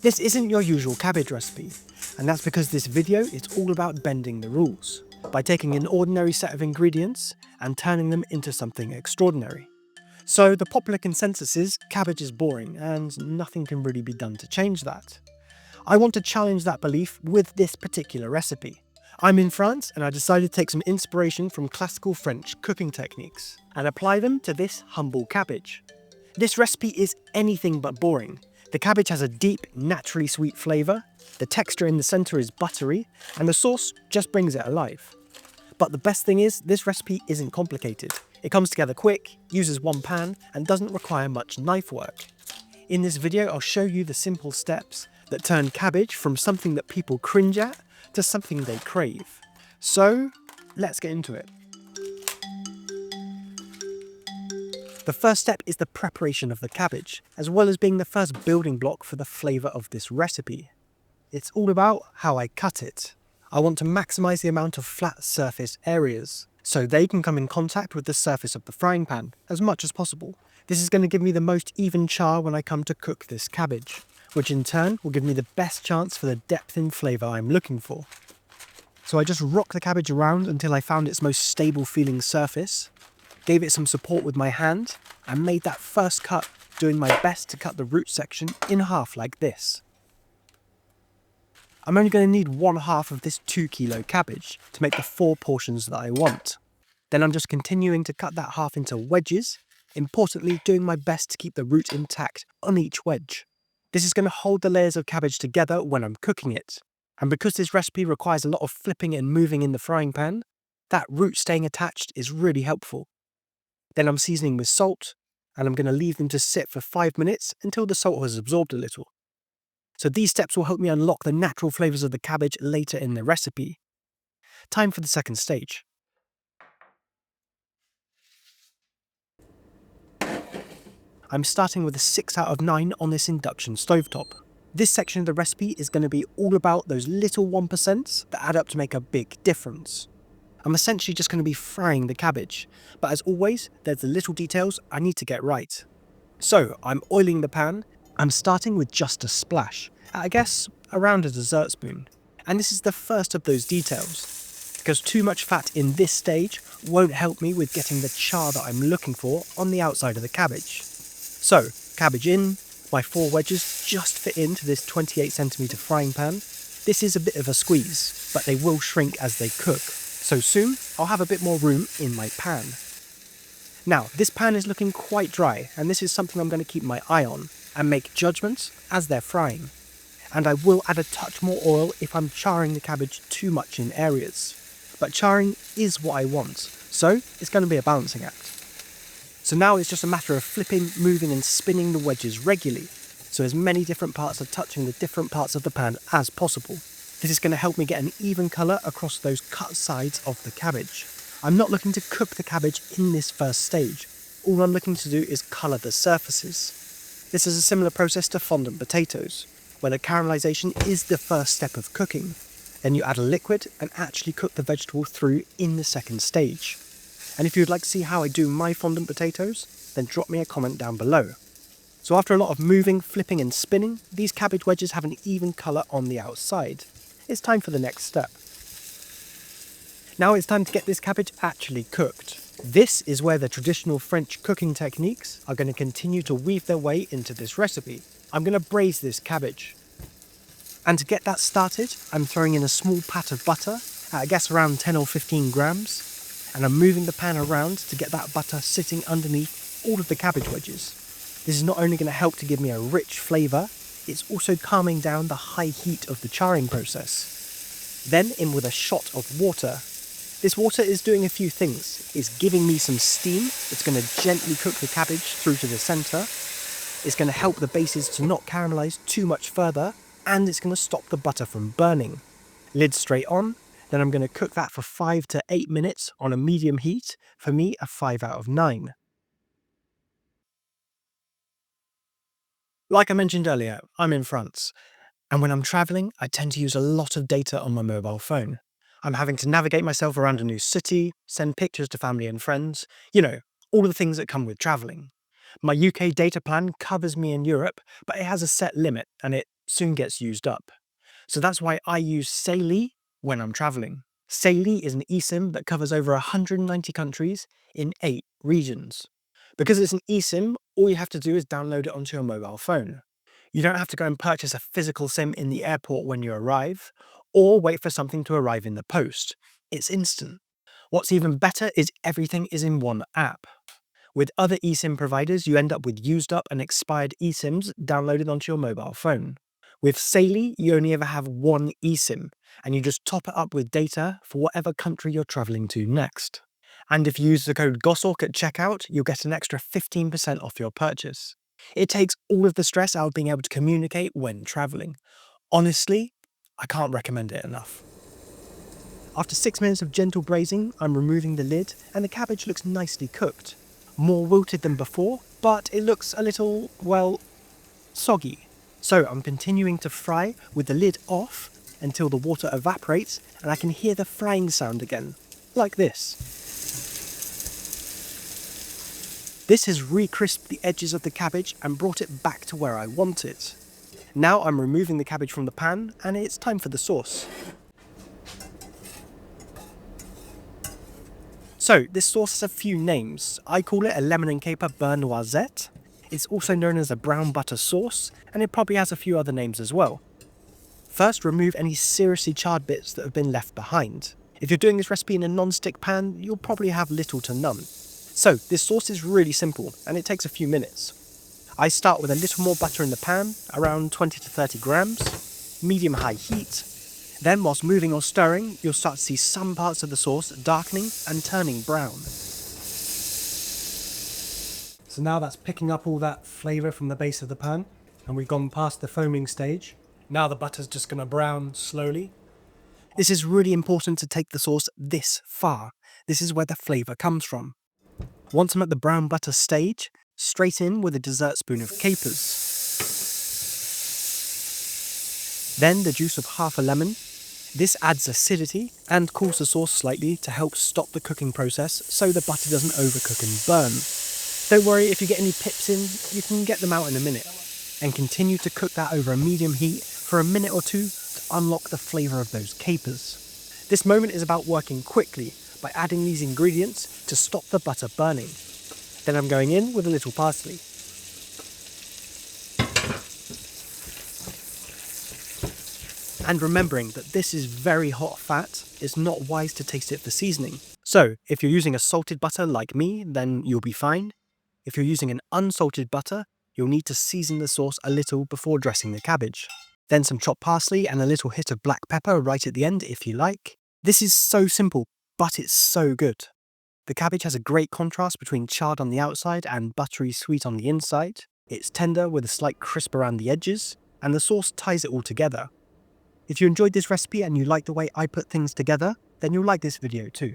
This isn't your usual cabbage recipe, and that's because this video is all about bending the rules, by taking an ordinary set of ingredients and turning them into something extraordinary. So the popular consensus is cabbage is boring and nothing can really be done to change that. I want to challenge that belief with this particular recipe. I'm in France and I decided to take some inspiration from classical French cooking techniques and apply them to this humble cabbage. This recipe is anything but boring. The cabbage has a deep, naturally sweet flavour, the texture in the centre is buttery, and the sauce just brings it alive. But the best thing is, this recipe isn't complicated. It comes together quick, uses one pan, and doesn't require much knife work. In this video, I'll show you the simple steps that turn cabbage from something that people cringe at to something they crave. So, let's get into it. The first step is the preparation of the cabbage, as well as being the first building block for the flavour of this recipe. It's all about how I cut it. I want to maximise the amount of flat surface areas, so they can come in contact with the surface of the frying pan as much as possible. This is going to give me the most even char when I come to cook this cabbage, which in turn will give me the best chance for the depth in flavour I'm looking for. So I just rock the cabbage around until I found its most stable feeling surface, gave it some support with my hand, and made that first cut, doing my best to cut the root section in half like this. I'm only going to need 1/2 of this 2 kilo cabbage to make the 4 portions that I want. Then I'm just continuing to cut that half into wedges, importantly doing my best to keep the root intact on each wedge. This is going to hold the layers of cabbage together when I'm cooking it. And because this recipe requires a lot of flipping and moving in the frying pan, that root staying attached is really helpful. Then I'm seasoning with salt, and I'm going to leave them to sit for 5 minutes until the salt has absorbed a little. So these steps will help me unlock the natural flavours of the cabbage later in the recipe. Time for the second stage. I'm starting with a 6 out of 9 on this induction stovetop. This section of the recipe is going to be all about those little 1% that add up to make a big difference. I'm essentially just going to be frying the cabbage, but as always, there's the little details I need to get right. So I'm oiling the pan. I'm starting with just a splash, I guess around a dessert spoon. And this is the first of those details, because too much fat in this stage won't help me with getting the char that I'm looking for on the outside of the cabbage. So, cabbage in, my 4 wedges just fit into this 28cm frying pan. This is a bit of a squeeze, but they will shrink as they cook. So soon, I'll have a bit more room in my pan. Now, this pan is looking quite dry, and this is something I'm going to keep my eye on and make judgments as they're frying. And I will add a touch more oil if I'm charring the cabbage too much in areas. But charring is what I want, so it's going to be a balancing act. So now it's just a matter of flipping, moving and spinning the wedges regularly, so as many different parts are touching the different parts of the pan as possible. This is going to help me get an even colour across those cut sides of the cabbage. I'm not looking to cook the cabbage in this first stage. All I'm looking to do is colour the surfaces. This is a similar process to fondant potatoes, where the caramelization is the first step of cooking. Then you add a liquid and actually cook the vegetable through in the second stage. And if you'd like to see how I do my fondant potatoes, then drop me a comment down below. So after a lot of moving, flipping and spinning, these cabbage wedges have an even colour on the outside. It's time for the next step. Now it's time to get this cabbage actually cooked. This is where the traditional French cooking techniques are going to continue to weave their way into this recipe. I'm going to braise this cabbage. And to get that started, I'm throwing in a small pat of butter, at I guess around 10 or 15 grams, and I'm moving the pan around to get that butter sitting underneath all of the cabbage wedges. This is not only going to help to give me a rich flavour, it's also calming down the high heat of the charring process. Then in with a shot of water. This water is doing a few things. It's giving me some steam that's going to gently cook the cabbage through to the centre. It's going to help the bases to not caramelise too much further, and it's going to stop the butter from burning. Lid straight on, then I'm going to cook that for 5 to 8 minutes on a medium heat, for me a 5 out of 9. Like I mentioned earlier, I'm in France, and when I'm travelling, I tend to use a lot of data on my mobile phone. I'm having to navigate myself around a new city, send pictures to family and friends, all the things that come with travelling. My UK data plan covers me in Europe, but it has a set limit, and it soon gets used up. So that's why I use Saili when I'm traveling. Saili is an eSIM that covers over 190 countries in 8 regions. Because it's an eSIM, all you have to do is download it onto your mobile phone. You don't have to go and purchase a physical SIM in the airport when you arrive, or wait for something to arrive in the post. It's instant. What's even better is everything is in one app. With other eSIM providers, you end up with used up and expired eSIMs downloaded onto your mobile phone. With Saili, you only ever have one eSIM, and you just top it up with data for whatever country you're traveling to next. And if you use the code GOSORK at checkout, you'll get an extra 15% off your purchase. It takes all of the stress out of being able to communicate when traveling. Honestly, I can't recommend it enough. After 6 minutes of gentle braising, I'm removing the lid, and the cabbage looks nicely cooked. More wilted than before, but it looks a little, well, soggy. So I'm continuing to fry with the lid off until the water evaporates and I can hear the frying sound again, like this. This has re-crisped the edges of the cabbage and brought it back to where I want it. Now I'm removing the cabbage from the pan and it's time for the sauce. So this sauce has a few names. I call it a lemon and caper beurre noisette. It's also known as a brown butter sauce, and it probably has a few other names as well. First, remove any seriously charred bits that have been left behind. If you're doing this recipe in a non-stick pan, you'll probably have little to none. So this sauce is really simple, and it takes a few minutes. I start with a little more butter in the pan, around 20 to 30 grams, medium-high heat. Then, whilst moving or stirring, you'll start to see some parts of the sauce darkening and turning brown. So now that's picking up all that flavour from the base of the pan, and we've gone past the foaming stage. Now the butter's just going to brown slowly. This is really important to take the sauce this far. This is where the flavour comes from. Once I'm at the brown butter stage, straight in with a dessert spoon of capers. Then the juice of half a lemon. This adds acidity and cools the sauce slightly to help stop the cooking process so the butter doesn't overcook and burn. Don't worry, if you get any pips in, you can get them out in a minute. And continue to cook that over a medium heat for a minute or two to unlock the flavour of those capers. This moment is about working quickly by adding these ingredients to stop the butter burning. Then I'm going in with a little parsley. And remembering that this is very hot fat, it's not wise to taste it for seasoning. So, if you're using a salted butter like me, then you'll be fine. If you're using an unsalted butter, you'll need to season the sauce a little before dressing the cabbage. Then some chopped parsley and a little hit of black pepper right at the end if you like. This is so simple, but it's so good. The cabbage has a great contrast between charred on the outside and buttery sweet on the inside. It's tender with a slight crisp around the edges, and the sauce ties it all together. If you enjoyed this recipe and you like the way I put things together, then you'll like this video too.